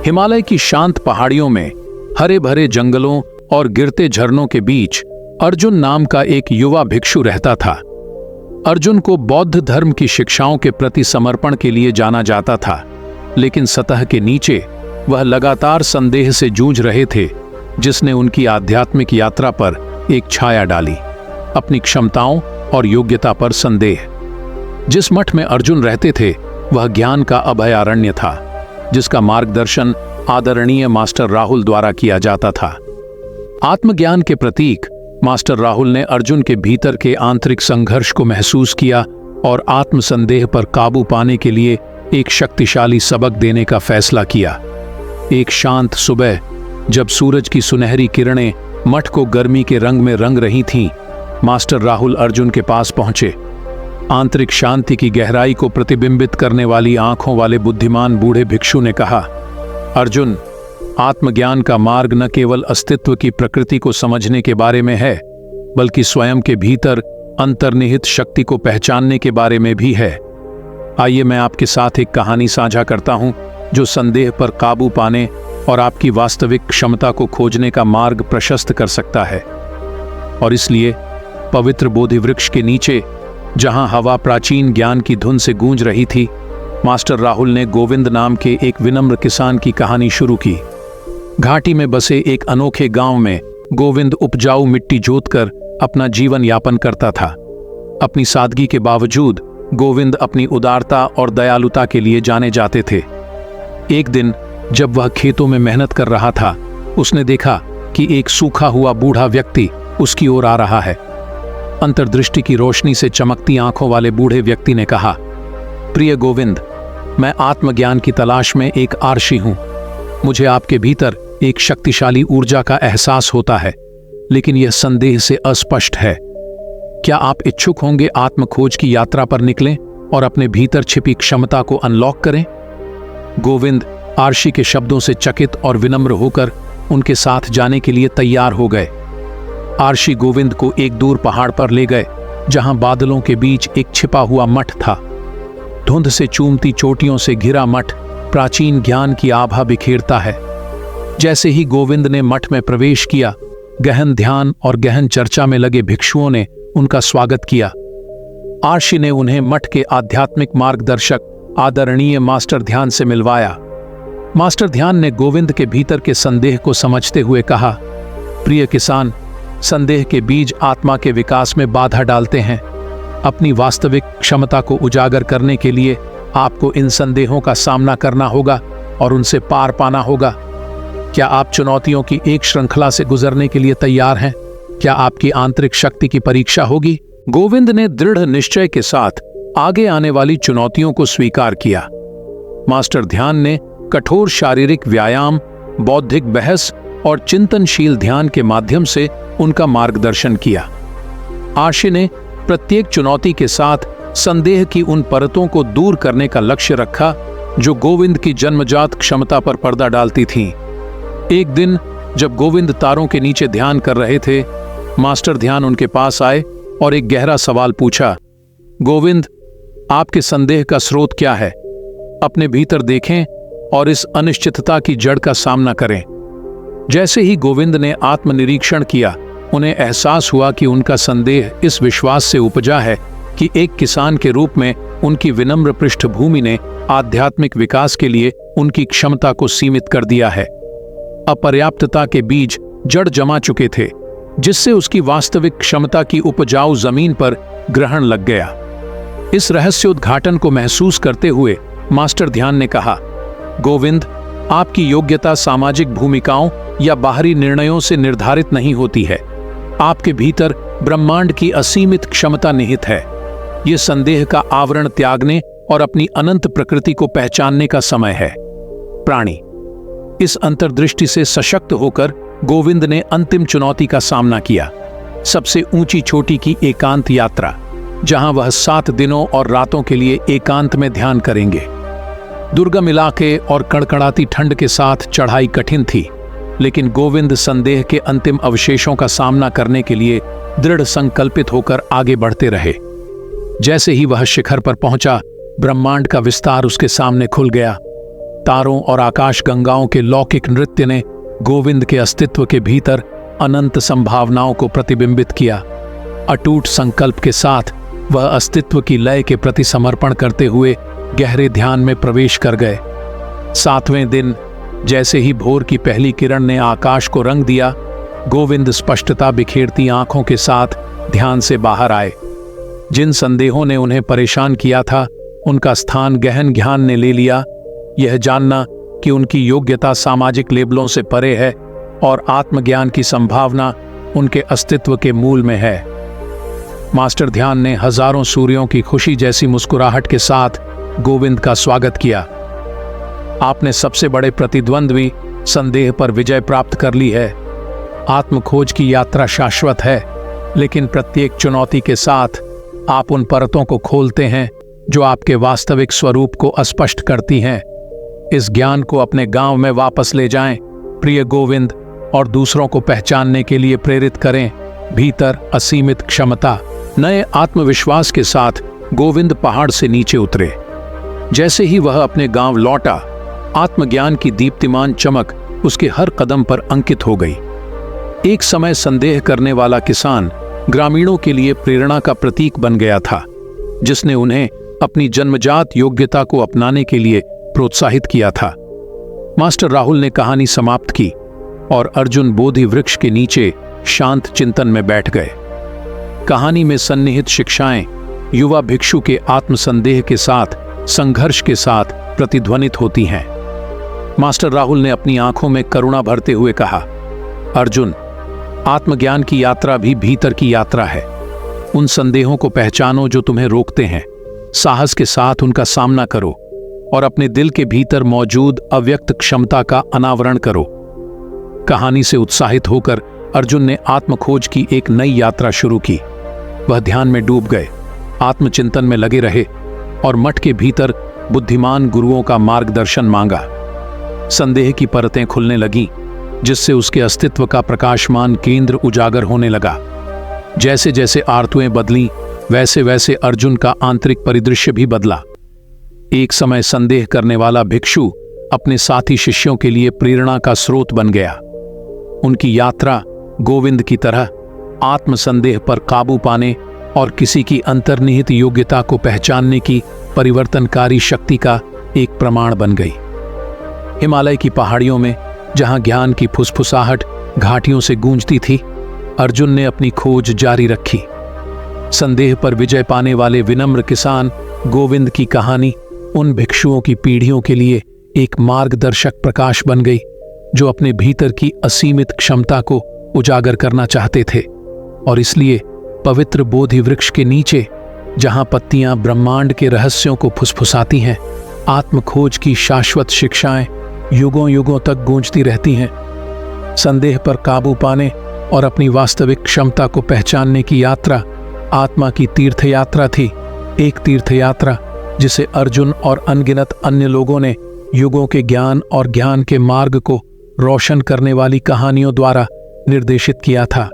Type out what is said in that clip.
हिमालय की शांत पहाड़ियों में हरे भरे जंगलों और गिरते झरनों के बीच अर्जुन नाम का एक युवा भिक्षु रहता था। अर्जुन को बौद्ध धर्म की शिक्षाओं के प्रति समर्पण के लिए जाना जाता था, लेकिन सतह के नीचे वह लगातार संदेह से जूझ रहे थे, जिसने उनकी आध्यात्मिक यात्रा पर एक छाया डाली, अपनी क्षमताओं और योग्यता पर संदेह। जिस मठ में अर्जुन रहते थे वह ज्ञान का अभयारण्य था, जिसका मार्गदर्शन आदरणीय मास्टर राहुल द्वारा किया जाता था। आत्मज्ञान के प्रतीक मास्टर राहुल ने अर्जुन के भीतर के आंतरिक संघर्ष को महसूस किया और आत्मसंदेह पर काबू पाने के लिए एक शक्तिशाली सबक देने का फैसला किया। एक शांत सुबह जब सूरज की सुनहरी किरणें मठ को गर्मी के रंग में रंग रही थीं, मास्टर राहुल अर्जुन के पास पहुंचे। आंतरिक शांति की गहराई को प्रतिबिंबित करने वाली आंखों वाले बुद्धिमान बूढ़े भिक्षु ने कहा, अर्जुन, आत्मज्ञान का मार्ग न केवल अस्तित्व की प्रकृति को समझने के बारे में है, बल्कि स्वयं के भीतर अंतर्निहित शक्ति को पहचानने के बारे में भी है। आइए मैं आपके साथ एक कहानी साझा करता हूं, जो संदेह पर काबू पाने और आपकी वास्तविक क्षमता को खोजने का मार्ग प्रशस्त कर सकता है। और इसलिए पवित्र बोधि वृक्ष के नीचे, जहां हवा प्राचीन ज्ञान की धुन से गूंज रही थी, मास्टर राहुल ने गोविंद नाम के एक विनम्र किसान की कहानी शुरू की। घाटी में बसे एक अनोखे गांव में गोविंद उपजाऊ मिट्टी जोतकर अपना जीवन यापन करता था। अपनी सादगी के बावजूद गोविंद अपनी उदारता और दयालुता के लिए जाने जाते थे। एक दिन जब वह खेतों में मेहनत कर रहा था, उसने देखा कि एक सूखा हुआ बूढ़ा व्यक्ति उसकी ओर आ रहा है। अंतर्दृष्टि की रोशनी से चमकती आंखों वाले बूढ़े व्यक्ति ने कहा, प्रिय गोविंद, मैं आत्मज्ञान की तलाश में एक आर्षी हूं। मुझे आपके भीतर एक शक्तिशाली ऊर्जा का एहसास होता है, लेकिन यह संदेह से अस्पष्ट है। क्या आप इच्छुक होंगे आत्मखोज की यात्रा पर निकलें और अपने भीतर छिपी क्षमता को अनलॉक करें? गोविंद आर्षी के शब्दों से चकित और विनम्र होकर उनके साथ जाने के लिए तैयार हो गए। आर्षी गोविंद को एक दूर पहाड़ पर ले गए, जहां बादलों के बीच एक छिपा हुआ मठ था। धुंध से चूमती चोटियों से घिरा मठ प्राचीन ज्ञान की आभा बिखेरता है। जैसे ही गोविंद ने मठ में प्रवेश किया, गहन ध्यान और गहन चर्चा में लगे भिक्षुओं ने उनका स्वागत किया। आर्षी ने उन्हें मठ के आध्यात्मिक मार्गदर्शक आदरणीय मास्टर ध्यान से मिलवाया। मास्टर ध्यान ने गोविंद के भीतर के संदेह को समझते हुए कहा, प्रिय किसान, संदेह के बीज आत्मा के विकास में बाधा डालते हैं। अपनी वास्तविक क्षमता को उजागर करने के लिए आपको इन संदेहों का सामना करना होगा और उनसे पार पाना होगा। क्या आप चुनौतियों की एक श्रृंखला से गुजरने के लिए तैयार हैं? क्या आपकी आंतरिक शक्ति की परीक्षा होगी? गोविंद ने दृढ़ निश्चय के साथ आगे आने वाली चुनौतियों को स्वीकार किया। मास्टर ध्यान ने कठोर शारीरिक व्यायाम, बौद्धिक बहस और चिंतनशील ध्यान के माध्यम से उनका मार्गदर्शन किया। आर्षी ने प्रत्येक चुनौती के साथ संदेह की उन परतों को दूर करने का लक्ष्य रखा, जो गोविंद की जन्मजात क्षमता पर पर्दा डालती थीं। एक दिन जब गोविंद तारों के नीचे ध्यान कर रहे थे, मास्टर ध्यान उनके पास आए और एक गहरा सवाल पूछा, गोविंद, आपके संदेह का स्रोत क्या है? अपने भीतर देखें और इस अनिश्चितता की जड़ का सामना करें। जैसे ही गोविंद ने आत्मनिरीक्षण किया, उन्हें एहसास हुआ कि उनका संदेह इस विश्वास से उपजा है कि एक किसान के रूप में उनकी विनम्र पृष्ठभूमि ने आध्यात्मिक विकास के लिए उनकी क्षमता को सीमित कर दिया है। अपर्याप्तता के बीज जड़ जमा चुके थे, जिससे उसकी वास्तविक क्षमता की उपजाऊ जमीन पर ग्रहण लग गया। इस रहस्योद्घाटन को महसूस करते हुए मास्टर ध्यान ने कहा, गोविंद, आपकी योग्यता सामाजिक भूमिकाओं या बाहरी निर्णयों से निर्धारित नहीं होती है। आपके भीतर ब्रह्मांड की असीमित क्षमता निहित है। ये संदेह का आवरण त्यागने और अपनी अनंत प्रकृति को पहचानने का समय है। प्राणी, इस अंतर्दृष्टि से सशक्त होकर गोविंद ने अंतिम चुनौती का सामना किया, सबसे ऊंची चोटी की एकांत यात्रा, जहां वह 7 दिनों और रातों के लिए एकांत में ध्यान करेंगे। दुर्गम इलाके और कड़कड़ाती ठंड के साथ चढ़ाई कठिन थी, लेकिन गोविंद संदेह के अंतिम अवशेषों का सामना करने के लिए दृढ़ संकल्पित होकर आगे बढ़ते रहे। जैसे ही वह शिखर पर पहुंचा, ब्रह्मांड का विस्तार उसके सामने खुल गया। तारों और आकाश गंगाओं के लौकिक नृत्य ने गोविंद के अस्तित्व के भीतर अनंत संभावनाओं को प्रतिबिंबित किया। अटूट संकल्प के साथ वह अस्तित्व की लय के प्रति समर्पण करते हुए गहरे ध्यान में प्रवेश कर गए। 7वें दिन जैसे ही भोर की पहली किरण ने आकाश को रंग दिया, गोविंद स्पष्टता बिखेरती आंखों के साथ ध्यान से बाहर आए। जिन संदेहों ने उन्हें परेशान किया था, उनका स्थान गहन ज्ञान ने ले लिया। यह जानना कि उनकी योग्यता सामाजिक लेबलों से परे है और आत्मज्ञान की संभावना उनके अस्तित्व के मूल में है। मास्टर ध्यान ने हजारों सूर्यों की खुशी जैसी मुस्कुराहट के साथ गोविंद का स्वागत किया। आपने सबसे बड़े प्रतिद्वंद्वी संदेह पर विजय प्राप्त कर ली है। आत्मखोज की यात्रा शाश्वत है, लेकिन प्रत्येक चुनौती के साथ आप उन परतों को खोलते हैं जो आपके वास्तविक स्वरूप को अस्पष्ट करती हैं। इस ज्ञान को अपने गांव में वापस ले जाएं, प्रिय गोविंद, और दूसरों को पहचानने के लिए प्रेरित करें। भीतर असीमित क्षमता। नए आत्मविश्वास के साथ गोविंद पहाड़ से नीचे उतरे। जैसे ही वह अपने गांव लौटा, आत्मज्ञान की दीप्तिमान चमक उसके हर कदम पर अंकित हो गई। एक समय संदेह करने वाला किसान ग्रामीणों के लिए प्रेरणा का प्रतीक बन गया था, जिसने उन्हें अपनी जन्मजात योग्यता को अपनाने के लिए प्रोत्साहित किया था। मास्टर राहुल ने कहानी समाप्त की और अर्जुन बोधि वृक्ष के नीचे शांत चिंतन में बैठ गए। कहानी में सन्निहित शिक्षाएं युवा भिक्षु के आत्मसंदेह के साथ, संघर्ष के साथ प्रतिध्वनित होती हैं। मास्टर राहुल ने अपनी आंखों में करुणा भरते हुए कहा, अर्जुन, आत्मज्ञान की यात्रा भी भीतर की यात्रा है। उन संदेहों को पहचानो जो तुम्हें रोकते हैं। साहस के साथ उनका सामना करो और अपने दिल के भीतर मौजूद अव्यक्त क्षमता का अनावरण करो। कहानी से उत्साहित होकर अर्जुन ने आत्मखोज की एक नई यात्रा शुरू की। वह ध्यान में डूब गए, आत्मचिंतन में लगे रहे और मठ के भीतर बुद्धिमान गुरुओं का मार्गदर्शन मांगा। संदेह की परतें खुलने लगीं, जिससे उसके अस्तित्व का प्रकाशमान केंद्र उजागर होने लगा। जैसे जैसे आरतुएं बदलीं, वैसे वैसे अर्जुन का आंतरिक परिदृश्य भी बदला। एक समय संदेह करने वाला भिक्षु अपने साथी शिष्यों के लिए प्रेरणा का स्रोत बन गया। उनकी यात्रा गोविंद की तरह आत्मसंदेह पर काबू पाने और किसी की अंतर्निहित योग्यता को पहचानने की परिवर्तनकारी शक्ति का एक प्रमाण बन गई। हिमालय की पहाड़ियों में, जहां ज्ञान की फुसफुसाहट घाटियों से गूंजती थी, अर्जुन ने अपनी खोज जारी रखी। संदेह पर विजय पाने वाले विनम्र किसान गोविंद की कहानी उन भिक्षुओं की पीढ़ियों के लिए एक मार्गदर्शक प्रकाश बन गई, जो अपने भीतर की असीमित क्षमता को उजागर करना चाहते थे। और इसलिए पवित्र बोधि वृक्ष के नीचे, जहां पत्तियां ब्रह्मांड के रहस्यों को फुसफुसाती हैं, आत्मखोज की शाश्वत शिक्षाएं युगों युगों तक गूंजती रहती हैं। संदेह पर काबू पाने और अपनी वास्तविक क्षमता को पहचानने की यात्रा आत्मा की तीर्थयात्रा थी। एक तीर्थयात्रा जिसे अर्जुन और अनगिनत अन्य लोगों ने युगों के ज्ञान और ज्ञान के मार्ग को रोशन करने वाली कहानियों द्वारा निर्देशित किया था।